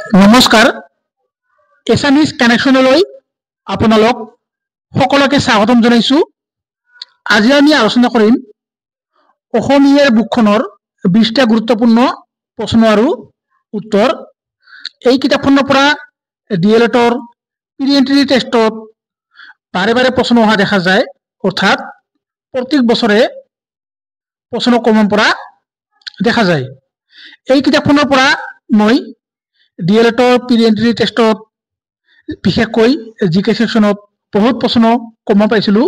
নমস্কাৰ এছামিজ কানেকশ্যনলৈ আপোনালোক সকলোকে স্বাগতম জনাইছো। আজি আমি আলোচনা কৰিম অসমীয়াৰ বুকখনৰ 20টা গুৰুত্বপূৰ্ণ প্ৰশ্ন আৰু উত্তৰ। এই কিতাপখনৰ পৰা ডিএলএডৰ প্ৰি এন্ট্ৰি টেষ্টত বাৰে বাৰে প্ৰশ্ন অহা দেখা যায়, অৰ্থাৎ প্ৰত্যেক বছৰে প্ৰশ্ন কমন পৰা দেখা যায়। এই কিতাপখনৰ পৰা মই ডিএলএডৰ প্ৰি এন্ট্ৰি টেষ্টত বিশেষকৈ জিকে সেকশ্যনত বহুত প্ৰশ্ন কমন পাইছিলোঁ।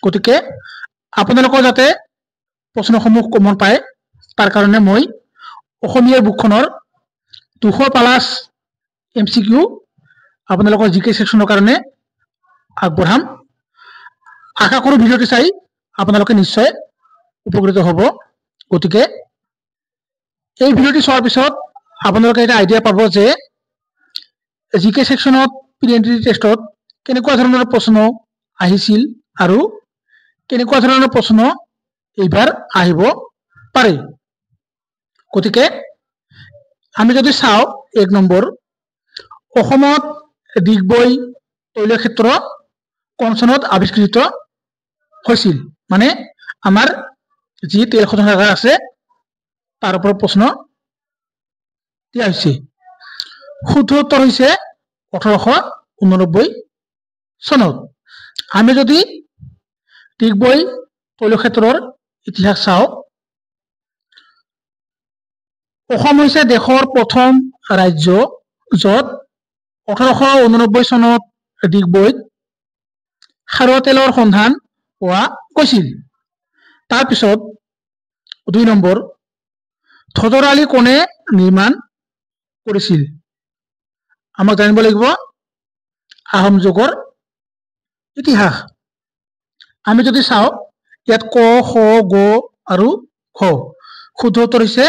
গতিকে আপোনালোকৰ যাতে প্ৰশ্নসমূহ কমন পায় তাৰ কাৰণে মই অসমীয়াৰ বুকখনৰ 200+ MCQ আপোনালোকৰ জিকে সেকশ্যনৰ কাৰণে আগবঢ়াম। আশা কৰোঁ ভিডিঅ'টো চাই আপোনালোকে নিশ্চয় উপকৃত হ'ব। গতিকে এই ভিডিঅ'টো চোৱাৰ পিছত আপোনালোকে এটা আইডিয়া পাব যে জিকে সেকশ্যনত প্ৰি এন্ট্ৰি টেষ্টত কেনেকুৱা ধৰণৰ প্ৰশ্ন আহিছিল আৰু কেনেকুৱা ধৰণৰ প্ৰশ্ন এইবাৰ আহিব পাৰে। গতিকে আমি যদি চাওঁ 1 নম্বৰ, অসমত ডিগবৈ তৈলক্ষেত্ৰ কোন চনত আৱিষ্কৃত হৈছিল? মানে আমাৰ যি তেল শোধনাগাৰ আছে তাৰ ওপৰত প্ৰশ্ন দিয়া হৈছে। শুদ্ধ উত্তৰ হৈছে 1889 চনত। আমি যদি ডিগবৈ তৈলক্ষেত্ৰৰ ইতিহাস চাওঁ, অসম হৈছে দেশৰ প্ৰথম ৰাজ্য য'ত 1889 চনত ডিগবৈত খাৰুৱা তেলৰ সন্ধান পোৱা গৈছিল। তাৰপিছত 2 নম্বৰ, ধদৰ আলি কোনে নিৰ্মাণ কৰিছিল? আমাক জানিব লাগিব আহোম যুগৰ ইতিহাস। আমি যদি চাওঁ ইয়াত ক, খ, গ আৰু খ। শুদ্ধ উত্তৰ হৈছে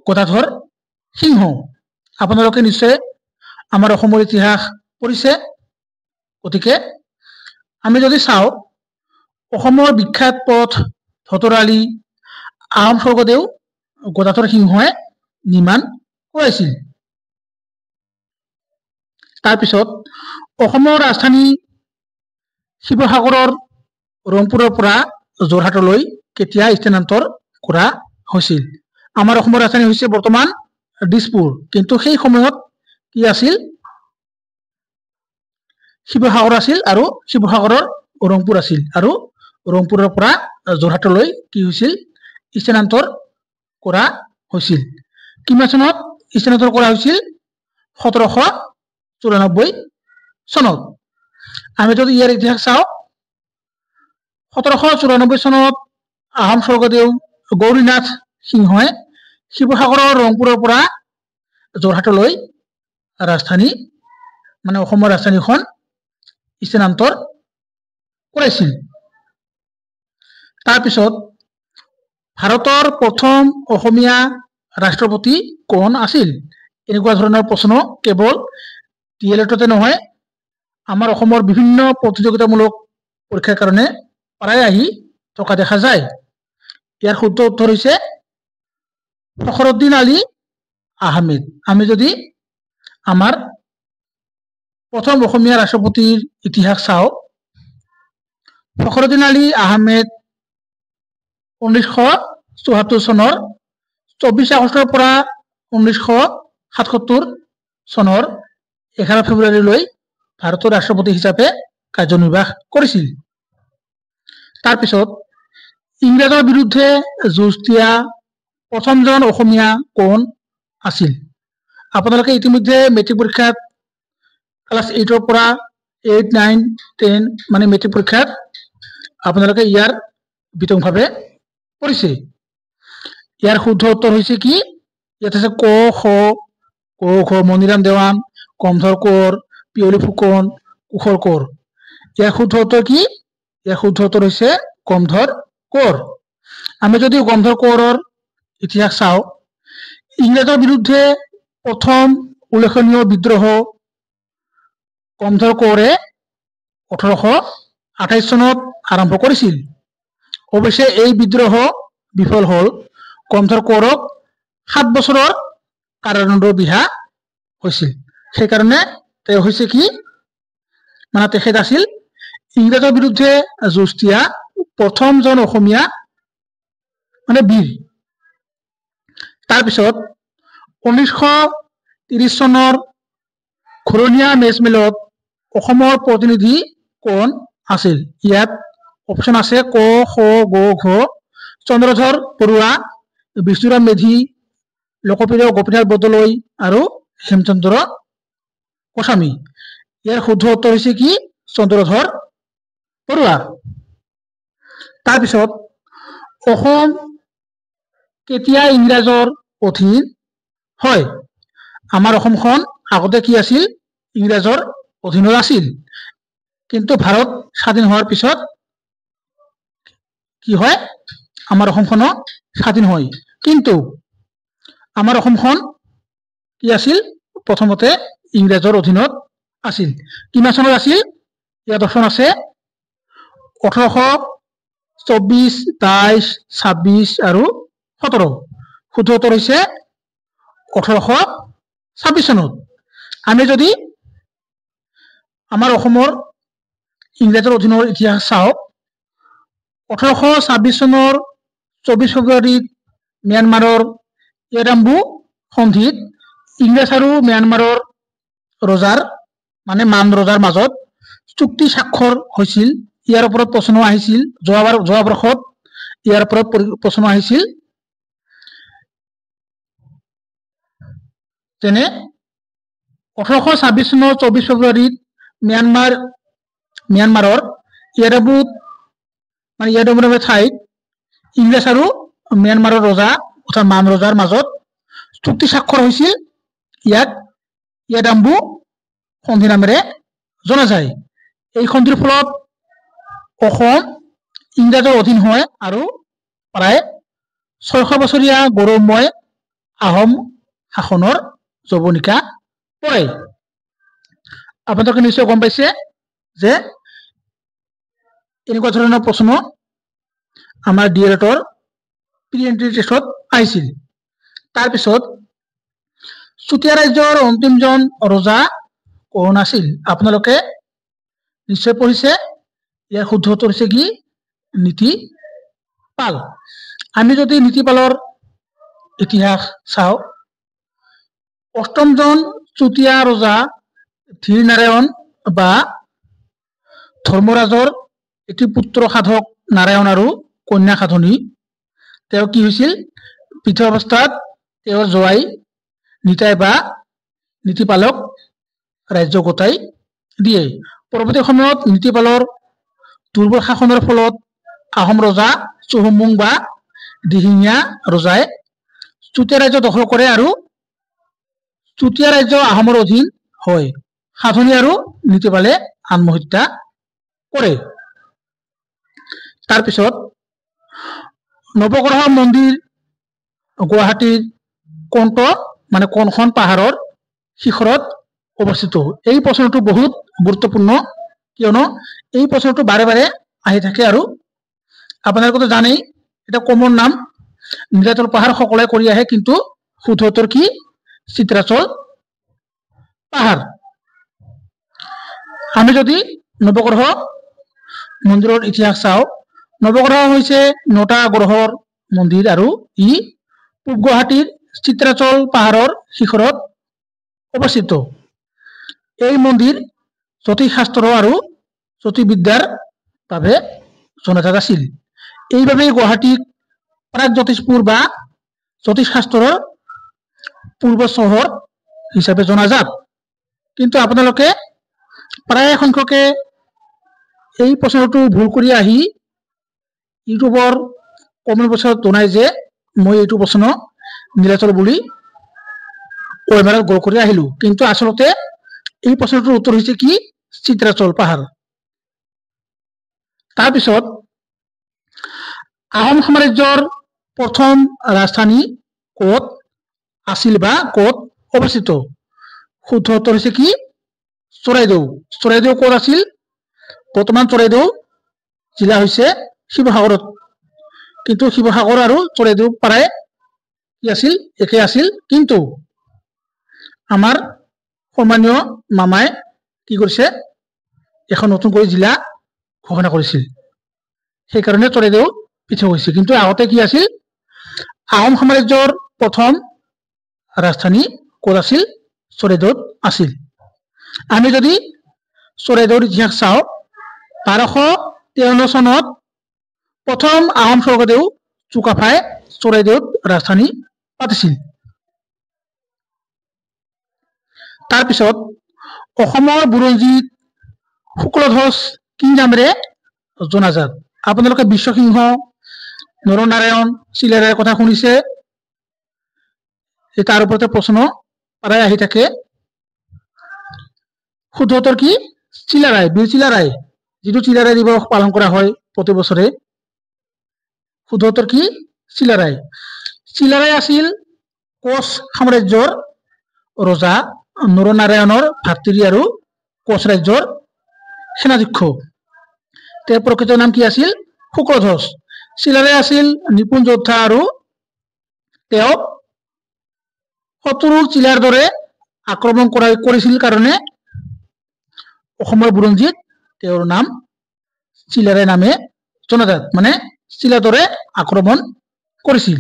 গদাধৰ সিংহ। আপোনালোকে নিশ্চয় আমাৰ অসমৰ ইতিহাস পঢ়িছে। গতিকে আমি যদি চাওঁ অসমৰ বিখ্যাত পথ ধদৰ আলি আহোম স্বৰ্গদেউ গদাধৰ সিংহই নিৰ্মাণ কৰাইছিল। তাৰপিছত অসমৰ ৰাজধানী শিৱসাগৰৰ ৰংপুৰৰ পৰা যোৰহাটলৈ কেতিয়া স্থানান্তৰ কৰা হৈছিল? আমাৰ অসমৰ ৰাজধানী হৈছে বৰ্তমান দিছপুৰ, কিন্তু সেই সময়ত কি আছিল? শিৱসাগৰ আছিল আৰু শিৱসাগৰৰ ৰংপুৰ আছিল, আৰু ৰংপুৰৰ পৰা যোৰহাটলৈ কি হৈছিল? স্থানান্তৰ কৰা হৈছিল। কিমান চনত স্থানান্তৰ কৰা হৈছিল? 1794 চনত। আমি যদি ইয়াৰ ইতিহাস চাওঁ, 1794 চনত আহোম স্বৰ্গদেউ গৌৰীনাথ সিংহই শিৱসাগৰৰ ৰংপুৰৰ পৰা যোৰহাটলৈ ৰাজধানী মানে অসমৰ ৰাজধানীখন স্থানান্তৰ কৰাইছিল। তাৰপিছত ভাৰতৰ প্ৰথম অসমীয়া ৰাষ্ট্ৰপতি কোন আছিল? এনেকুৱা ধৰণৰ প্ৰশ্ন কেৱল ডিএলএডতে নহয়, আমাৰ অসমৰ বিভিন্ন প্ৰতিযোগিতামূলক পৰীক্ষাৰ কাৰণে প্ৰায় আহি থকা দেখা যায়। ইয়াৰ শুদ্ধ উত্তৰ হৈছে ফখৰুদ্দিন আলী আহমেদ। আমি যদি আমাৰ প্ৰথম অসমীয়া ৰাষ্ট্ৰপতিৰ ইতিহাস চাওঁ, ফখৰুদ্দিন আলী আহমেদ 1974 চনৰ 24 আগষ্টৰ পৰা 1977 চনৰ 11 ফেব্ৰুৱাৰীলৈ ভাৰতৰ ৰাষ্ট্ৰপতি হিচাপে কাৰ্যনিৰ্বাহ কৰিছিল। তাৰপিছত ইংৰাজৰ বিৰুদ্ধে যুঁজ দিয়া প্ৰথমজন অসমীয়া কোন আছিল? আপোনালোকে ইতিমধ্যে মেট্ৰিক পৰীক্ষাত ক্লাছ 8ৰ পৰা 8, 9, 10 মানে মেট্ৰিক পৰীক্ষাত আপোনালোকে ইয়াৰ বিতংভাৱে পঢ়িছে। ইয়াৰ শুদ্ধ উত্তৰ হৈছে কি? ইয়াত আছে ক, খ, মণিৰাম দেৱান, কমধৰ কোঁৱৰ, পিয়লি ফুকন, কুশল কোঁৱৰ। ইয়াৰ শুদ্ধ উত্তৰ কি? ইয়াৰ শুদ্ধ উত্তৰ হৈছে কমধৰ কোঁৱৰ। আমি যদি কমধৰ কোঁৱৰৰ ইতিহাস চাওঁ, ইংৰাজৰ বিৰুদ্ধে প্ৰথম উল্লেখনীয় বিদ্ৰোহ কমধৰ কোঁৱৰে 1828 চনত আৰম্ভ কৰিছিল। অৱশ্যে এই বিদ্ৰোহ বিফল হ'ল। কমধৰ কোঁৱৰক 7 বছৰৰ কাৰাদণ্ড বিহা হৈছিল সেইকাৰণে তেওঁ হৈছে কি মানে তেখেত আছিল ইংৰাজৰ বিৰুদ্ধে যুঁজ দিয়া প্ৰথমজন অসমীয়া মানে বীৰ তাৰপিছত 1930 চনৰ ঘূৰণীয়া মেজমেলত অসমৰ প্ৰতিনিধি কোন আছিল ইয়াত অপচন আছে ক খ গ ঘ চন্দ্ৰধৰ বৰুৱা বিষ্ণুৰাম মেধি লোকপ্ৰিয় গোপীনাথ বৰদলৈ আৰু হেমচন্দ্ৰ গোস্বামী ইয়াৰ শুদ্ধ উত্তৰ হৈছে কি চন্দ্ৰধৰ বৰুৱা তাৰপিছত অসম কেতিয়া ইংৰাজৰ অধীন হয় আমাৰ অসমখন আগতে কি আছিল ইংৰাজৰ অধীনত আছিল কিন্তু ভাৰত স্বাধীন হোৱাৰ পিছত কি হয় আমাৰ অসমখন স্বাধীন হয় কিন্তু আমাৰ অসমখন কি আছিল প্ৰথমতে ইংৰাজৰ অধীনত আছিল কিমান চনত আছিল ইয়াত অপচন আছে 1824 22 26 আৰু 17 শুদ্ধ উত্তৰ হৈছে 1826 চনত আমি যদি আমাৰ অসমৰ ইংৰাজৰ অধীনৰ ইতিহাস চাওঁ 1826 চনৰ 24 ফেব্ৰুৱাৰীত ম্যানমাৰৰ এৰাম্বু সন্ধিত ইংৰাজ আৰু ম্যানমাৰৰ ৰজাৰ মানে মান ৰজাৰ মাজত চুক্তি স্বাক্ষৰ হৈছিল ইয়াৰ ওপৰত প্ৰশ্ন আহিছিল যোৱা বৰ্ষত ইয়াৰ ওপৰত প্ৰশ্ন আহিছিল যেনে 1826 চনৰ 24 ফেব্ৰুৱাৰীত ম্যানমাৰৰ এৰাম্বুত মানে এৰাম্বু নামৰ ঠাইত ইংৰাজ আৰু ম্যানমাৰৰ ৰজা অৰ্থাৎ মান ৰজাৰ মাজত চুক্তি স্বাক্ষৰ হৈছিল ইয়াক এৰাম্বু সন্ধি নামেৰে জনা যায় এই সন্ধিৰ ফলত অসম ইংৰাজৰ অধীন হয় আৰু প্ৰায় 600 বছৰীয়া গৌৰৱময় আহোম শাসনৰ যৱনিকা পৰে আপোনালোকে নিশ্চয় গম পাইছে যে এনেকুৱা ধৰণৰ প্ৰশ্ন আমাৰ ডিএলএডৰ প্ৰি এন্ট্ৰি টেষ্টত আহিছিল তাৰপিছত চুতীয়া ৰাজ্যৰ অন্তিমজন ৰজা কোন আছিল আপোনালোকে নিশ্চয় পঢ়িছে ইয়াৰ শুদ্ধ উত্তৰ হৈছে কি নীতিপাল আমি যদি নীতিপালৰ ইতিহাস চাওঁ অষ্টমজন চুতীয়া ৰজা ধীৰ নাৰায়ণ বা ধৰ্মৰাজৰ এটি পুত্ৰ সাধক নাৰায়ণ আৰু কন্যা সাধনী তেওঁ কি হৈছিল বৃদ্ধ অৱস্থাত তেওঁৰ জোৱাই নিতাই বা নীতিপালক ৰাজ্য গতাই দিয়ে পৰৱৰ্তী সময়ত নীতিপালৰ দুৰ্বল শাসনৰ ফলত আহোম ৰজা চুহুংমুং বা দিহিঙীয়া ৰজাই চুতীয়া ৰাজ্য দখল কৰে আৰু চুতীয়া ৰাজ্য আহোমৰ অধীন হয় সাধনী আৰু নীতিপালে আত্মহত্যা কৰে তাৰপিছত নৱগ্ৰহ মন্দিৰ গুৱাহাটীৰ কোনখন পাহাৰৰ শিখৰত অৱস্থিত এই প্ৰশ্নটো বহুত গুৰুত্বপূৰ্ণ কিয়নো এই প্ৰশ্নটো বাৰে বাৰে আহি থাকে আৰু আপোনালোকে জানেই এটা কমন নাম নীলাচল পাহাৰ সকলোৱে কৰি আহে কিন্তু শুদ্ধ উত্তৰ কি চিত্ৰাচল পাহাৰ আমি যদি নৱগ্ৰহ মন্দিৰৰ ইতিহাস চাওঁ নৱগ্ৰহ হৈছে 9টা গ্ৰহৰ মন্দিৰ আৰু ই পূব গুৱাহাটীৰ চিত্ৰাচল পাহাৰৰ শিখৰত অৱস্থিত এই মন্দিৰ জ্যোতিষশাস্ত্ৰ আৰু জ্যোতিৰ্বিদ্যাৰ বাবে জনাজাত আছিল এইভাবেই গুৱাহাটীক প্ৰাগজ্যোতিষপুৰ বা জ্যোতিষশাস্ত্ৰৰ পূৰ্ব চহৰ হিচাপে জনাজাত কিন্তু আপোনালোকে প্ৰায় সংখ্যকে এই প্ৰশ্নটো ভুল কৰি আহি ইউটিউবৰ কমেন্ট বক্সত জনাই যে মই এইটো প্ৰশ্ন নীলাচল বুলি ৱেবাৰত গড় কৰি আহিলো কিন্তু আচলতে এই প্ৰশ্নটোৰ উত্তৰ হৈছে কি চিত্ৰাচল পাহাৰ তাৰপিছত আহোম সাম্ৰাজ্যৰ প্ৰথম ৰাজধানী ক'ত আছিল বা ক'ত অৱস্থিত শুদ্ধ উত্তৰ হৈছে কি চৰাইদেউ চৰাইদেউ ক'ত আছিল বৰ্তমান চৰাইদেউ জিলা হৈছে শিৱসাগৰত কিন্তু শিৱসাগৰ আৰু চৰাইদেউ প্ৰায় কি আছিল একে আছিল কিন্তু আমাৰ সন্মানীয় মামাই কি কৰিছে এখন নতুন কৰি জিলা ঘোষণা কৰিছিল সেইকাৰণে চৰাইদেউ পৃথক হৈছিল কিন্তু আগতে কি আছিল আহোম সাম্ৰাজ্যৰ প্ৰথম ৰাজধানী ক'ত আছিল চৰাইদেউত আছিল আমি যদি চৰাইদেউৰ ইতিহাস চাওঁ 1253 চনত প্ৰথম আহোম স্বৰ্গদেউ চুকাফাই চৰাইদেউত ৰাজধানী পাতিছিল তাৰপিছত অসমৰ বুৰঞ্জীত শুক্লধ্বজ কি নামেৰে জনাজাত আপোনালোকে বিশ্বসিংহ নৰনাৰায়ণ চিলাৰায়ৰ কথা শুনিছে তাৰ ওপৰতে প্ৰশ্ন প্ৰায় আহি থাকে শুদ্ধ উত্তৰ কি চিলাৰায় বীৰ চিলাৰায় যিটো চিলাৰায় দিৱস পালন কৰা হয় প্ৰতি বছৰে শুদ্ধ উত্তৰ কি চিলাৰায় চিলাৰায় আছিল কোচ সাম্ৰাজ্যৰ ৰজা নৰনাৰায়ণৰ ভাতৃ আৰু কোচ ৰাজ্যৰ সেনাধ্যক্ষ তেওঁৰ প্ৰকৃত নাম কি আছিল শুক্লধ্বজ চিলাৰায় আছিল নিপুণ যোদ্ধা আৰু তেওঁ শত্ৰুৰ চিলাৰ দৰে আক্ৰমণ কৰিছিল কাৰণে অসমৰ বুৰঞ্জীত তেওঁৰ নাম চিলাৰায় নামে জনাজাত মানে চিলাৰ দৰে আক্ৰমণ কৰিছিল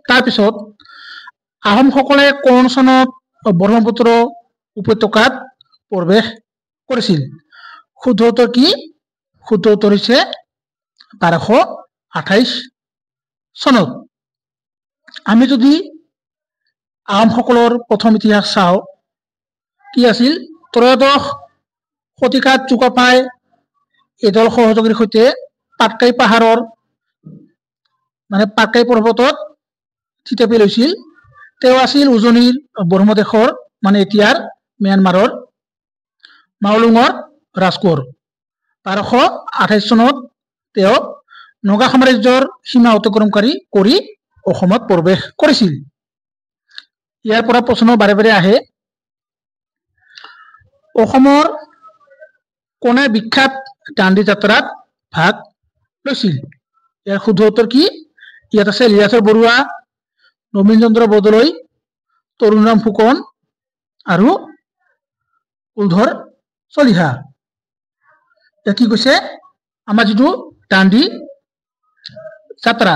তাৰপিছত আহোমসকলে কোন চনত ব্ৰহ্মপুত্ৰ উপত্যকাত প্ৰৱেশ কৰিছিল শুদ্ধ উত্তৰ কি শুদ্ধ উত্তৰ হৈছে 1228 চনত আমি যদি আহোমসকলৰ প্ৰথম ইতিহাস চাওঁ কি আছিল ত্ৰয়োদশ শতিকাত চুকাফাই এদল সহযোগীৰ সৈতে পাটকাই পাহাৰৰ মানে পাটকাই পৰ্বতত থিতাপি লৈছিল তেওঁ আছিল উজনিৰ ব্ৰহ্মদেশৰ মানে এতিয়াৰ ম্যানমাৰৰ মাওলুঙৰ ৰাজকোঁৱৰ 1228 চনত তেওঁ নগা সাম্ৰাজ্যৰ সীমা অতিক্ৰমকাৰী কৰি অসমত প্ৰৱেশ কৰিছিল ইয়াৰ পৰা প্ৰশ্ন বাৰে বাৰে আহে অসমৰ কোনে বিখ্যাত দাণ্ডি যাত্ৰাত ভাগ লৈছিল ইয়াৰ শুদ্ধ উত্তৰ কি ইয়াত আছে লীলাধৰ বৰুৱা নবীন চন্দ্ৰ বৰদলৈ তৰুণৰাম ফুকন আৰু কুলধৰ চলিহা এতিয়া কি কৈছে আমাৰ যিটো দাণ্ডি যাত্ৰা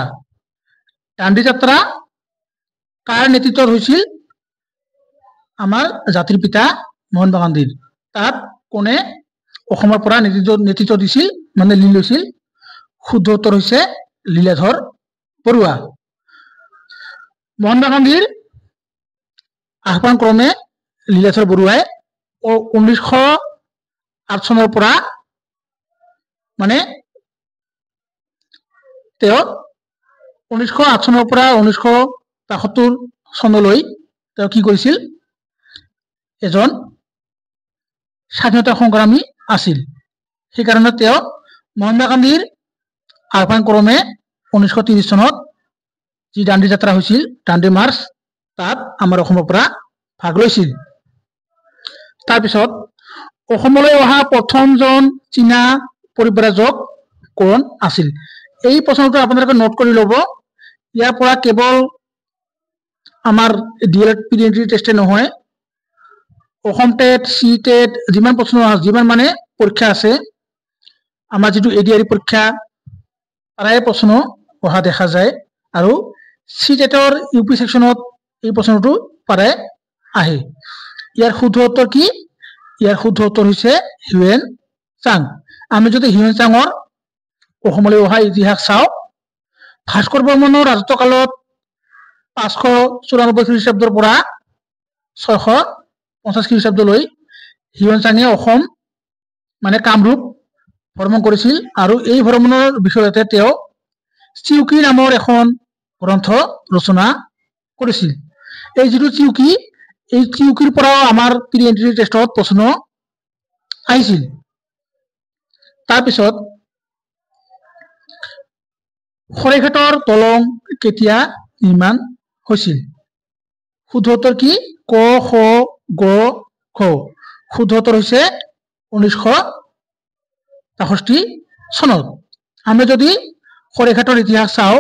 কাৰ নেতৃত্বত হৈছিল আমাৰ জাতিৰ পিতা মহাত্মা গান্ধীৰ তাত কোনে অসমৰ পৰা নেতৃত্ব দিছিল মানে লীড লৈছিল শুদ্ধ উত্তৰ হৈছে লীলাধৰ বৰুৱা মহাত্মা গান্ধীৰ আহ্বান ক্ৰমে লীলাধৰ বৰুৱাই 1908 চনৰ পৰা মানে তেওঁ 1908 চনৰ পৰা 1972 চনলৈ তেওঁ কি কৰিছিল এজন স্বাধীনতা সংগ্ৰামী আছিল সেইকাৰণে তেওঁ মহাত্মা গান্ধীৰ আহ্বান ক্ৰমে 1930 চনত যি দাণ্ডি যাত্ৰা হৈছিল দাণ্ডি মাৰ্চ তাত আমাৰ অসমৰ পৰা ভাগ লৈছিল তাৰপিছত অসমলৈ অহা প্ৰথমজন চীনা পৰিব্ৰাজক কোন আছিল এই প্ৰশ্নটো আপোনালোকে নোট কৰি ল'ব ইয়াৰ পৰা কেৱল আমাৰ ডিএলএড পিএইচডি টেষ্টে নহয় অসম টেট সি টেট যিমান প্ৰশ্ন যিমান মানে পৰীক্ষা আছে আমাৰ যিটো এডিআৰই পৰীক্ষা প্ৰায় প্ৰশ্ন অহা দেখা যায় আৰু সি টেটৰ ইউপি সেকশনত এই প্ৰশ্নটো প্ৰায় আহে ইয়াৰ শুদ্ধ উত্তৰ কি ইয়াৰ শুদ্ধ উত্তৰ হৈছে হিউয়েন চাং আমি যদি হিউয়েন চাঙৰ অসমলৈ অহা ইতিহাস চাওঁ ভাস্কৰ বৰ্মনৰ ৰাজত্বকালত 594 খ্ৰীষ্টাব্দৰ পৰা 650 খ্ৰীষ্টাব্দলৈ হিউয়েন চাঙে অসম মানে কামৰূপ ভ্ৰমণ কৰিছিল আৰু এই ভ্ৰমণৰ বিষয়তে তেওঁ চিউকি নামৰ এখন গ্ৰন্থ ৰচনা কৰিছিল এই যিটো চিউকি এই চিউকিৰ পৰাও আমাৰ প্ৰি এন্ট্ৰি টেষ্টত প্ৰশ্ন আহিছিল তাৰপিছত শৰাইঘাটৰ দলং কেতিয়া নিৰ্মাণ হৈছিল শুদ্ধ উত্তৰ কি ক খ গ ঘ শুদ্ধ উত্তৰ হৈছে 1963 চনত আমি যদি শৰাইঘাটৰ ইতিহাস চাওঁ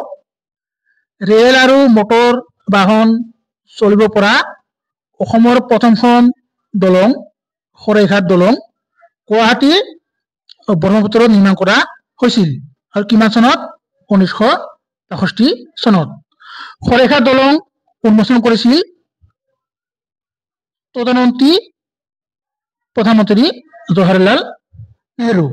ৰেল আৰু মটৰ বাহন চলিব পৰা অসমৰ প্ৰথমখন দলং শৰাইঘাট দলং গুৱাহাটীৰ ব্ৰহ্মপুত্ৰত নিৰ্মাণ কৰা হৈছিল আৰু কিমান চনত 1965 চনত শৰাইঘাট দলং উন্মোচন কৰিছিল তদানীন্তন প্ৰধানমন্ত্ৰী জৱাহৰলাল নেহৰু।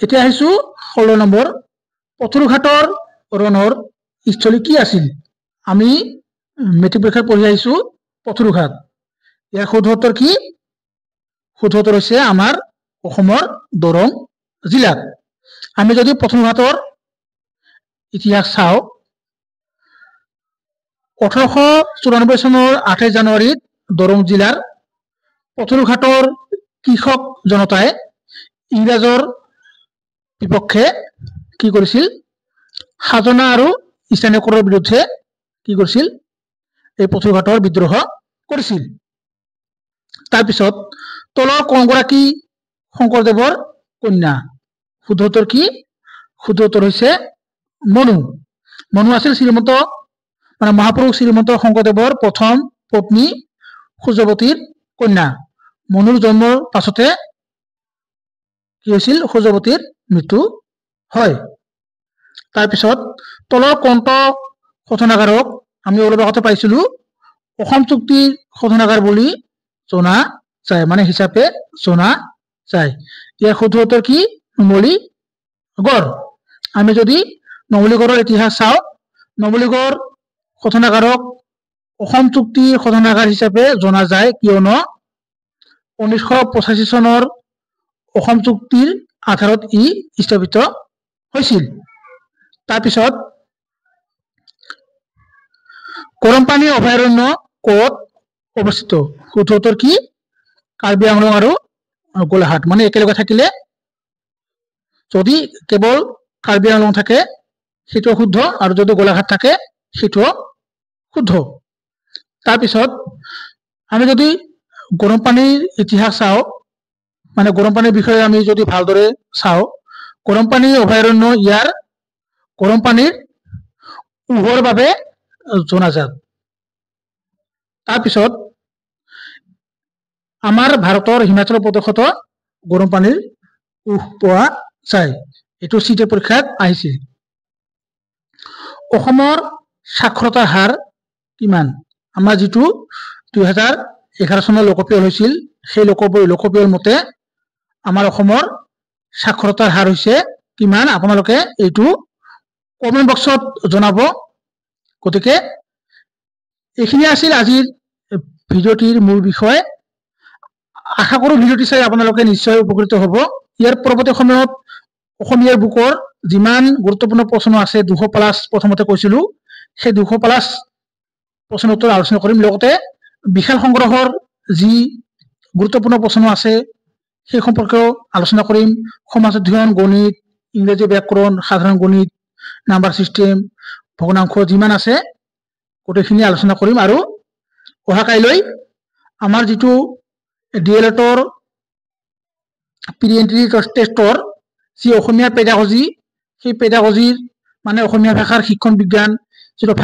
এতিয়া আহিছো 16 নম্বৰ পথৰুঘাটৰ ৰণৰ স্থলী কি আছিল? আমি মেট্ৰিক পৰীক্ষাত পঢ়ি আহিছো পথৰুঘাট। ইয়াৰ শুদ্ধ উত্তৰ কি? শুদ্ধ উত্তৰ হৈছে আমাৰ অসমৰ দৰং জিলাত। আমি যদি পথৰুঘাটৰ ইতিহাস চাওঁ 1894 চনৰ 28 জানুৱাৰীত দৰং জিলাৰ পথৰুঘাটৰ কৃষক জনতাই ইংৰাজৰ বিপক্ষে কি কৰিছিল? হাজোনা আৰু ইছানীকৰৰ বিৰুদ্ধে কি কৰিছিল? এই পথৰুঘাটৰ বিদ্ৰোহ কৰিছিল। তাৰপিছত তলৰ কোনগৰাকী শংকৰদেৱৰ কন্যা? শুদ্ধ উত্তৰ কি? শুদ্ধ উত্তৰ হৈছে মনু। মনু আছিল শ্ৰীমন্ত মহাপুৰুষ শ্ৰীমন্ত শংকৰদেৱৰ প্ৰথম পত্নী সূৰ্যৱতীৰ কন্যা। মনুৰ জন্মৰ পাছতে কি হৈছিল? সূৰ্যৱতীৰ মৃত্যু হয়। তাৰপিছত তলৰ কোনটো শোধনাগাৰক আমি অলপ আগতে পাইছিলো অসম চুক্তিৰ শোধনাগাৰ বুলি জনা যায়, মানে হিচাপে জনা যায়। ইয়াৰ শুদ্ধ উত্তৰ কি? নুমলীগড়। আমি যদি নুমলীগড়ৰ ইতিহাস চাওঁ নুমলীগড় শোধনাগাৰক অসম চুক্তিৰ শোধনাগাৰ হিচাপে জনা যায় কিয়নো 1985 চনৰ অসম চুক্তিৰ আধাৰত ই স্থাপিত হৈছিল। তাৰপিছত গৰমপানী অভয়াৰণ্য ক'ত অৱস্থিত? শুদ্ধ উত্তৰ কি? কাৰ্বি আংলং আৰু গোলাঘাট। মানে একেলগে থাকিলে যদি কেৱল কাৰ্বি আংলং থাকে সেইটো শুদ্ধ আৰু যদি গোলাঘাট থাকে সেইটো শুদ্ধ। তাৰপিছত আমি যদি গৰমপানীৰ ইতিহাস চাওঁ মানে গৰমপানীৰ বিষয়ে আমি যদি ভালদৰে চাওঁ গৰমপানী অভয়াৰণ্য ইয়াৰ গৰমপানীৰ উহৰ বাবে জনাজাত। তাৰপিছত আমাৰ ভাৰতৰ হিমাচল প্ৰদেশতো গৰমপানীৰ উহ পোৱা যায়। এইটো চিটে পৰীক্ষাত আহিছিল। অসমৰ সাক্ষৰতাৰ হাৰ কিমান? আমাৰ যিটো 2011 চনৰ লোকপিয়ল হৈছিল সেই লোকপিয়ল মতে আমাৰ অসমৰ সাক্ষৰতাৰ হাৰ হৈছে কিমান? আপোনালোকে এইটো কমেন্ট বক্সত জনাব। গতিকে এইখিনি আছিল আজিৰ ভিডিঅ'টিৰ মূল বিষয়। আশা কৰো ভিডিঅ'টি চাই আপোনালোকে নিশ্চয় উপকৃত হ'ব। ইয়াৰ পৰৱৰ্তী সময়ত অসমীয়াৰ বুকৰ যিমান গুৰুত্বপূৰ্ণ প্ৰশ্ন আছে 200+ প্ৰথমতে কৈছিলো সেই 200+ প্ৰশ্ন উত্তৰ আলোচনা কৰিম। লগতে বিশাল সংগ্ৰহৰ যি গুৰুত্বপূৰ্ণ প্ৰশ্ন আছে সেই সম্পৰ্কেও আলোচনা কৰিম। সমাজ অধ্যয়ন, গণিত, ইংৰাজী ব্যাকৰণ, সাধাৰণ গণিত, নাম্বাৰ চিষ্টেম, ভগ্নাংশ যিমান আছে গোটেইখিনি আলোচনা কৰিম। আৰু অহা কাইলৈ আমাৰ যিটো DLEDৰ প্ৰি এন্ট্ৰি টেষ্টৰ যি অসমীয়া পেডাগজি সেই পেডাগজিৰ মানে অসমীয়া ভাষাৰ শিক্ষণ বিজ্ঞান যিটো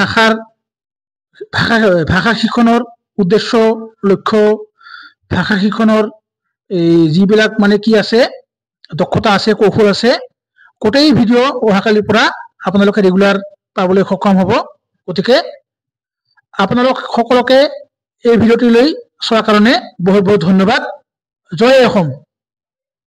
ভাষা শিক্ষণৰ উদ্দেশ্য লক্ষ্য ভাষা শিক্ষণৰ যিবিলাক মানে কি আছে দক্ষতা আছে কৌশল আছে গোটেই ভিডিঅ' অহাকালিৰ পৰা আপোনালোকে ৰেগুলাৰ পাবলৈ সক্ষম হ'ব। গতিকে আপোনালোক সকলোকে এই ভিডিঅ'টি লৈ চোৱাৰ কাৰণে বহুত বহুত ধন্যবাদ। জয় অসম।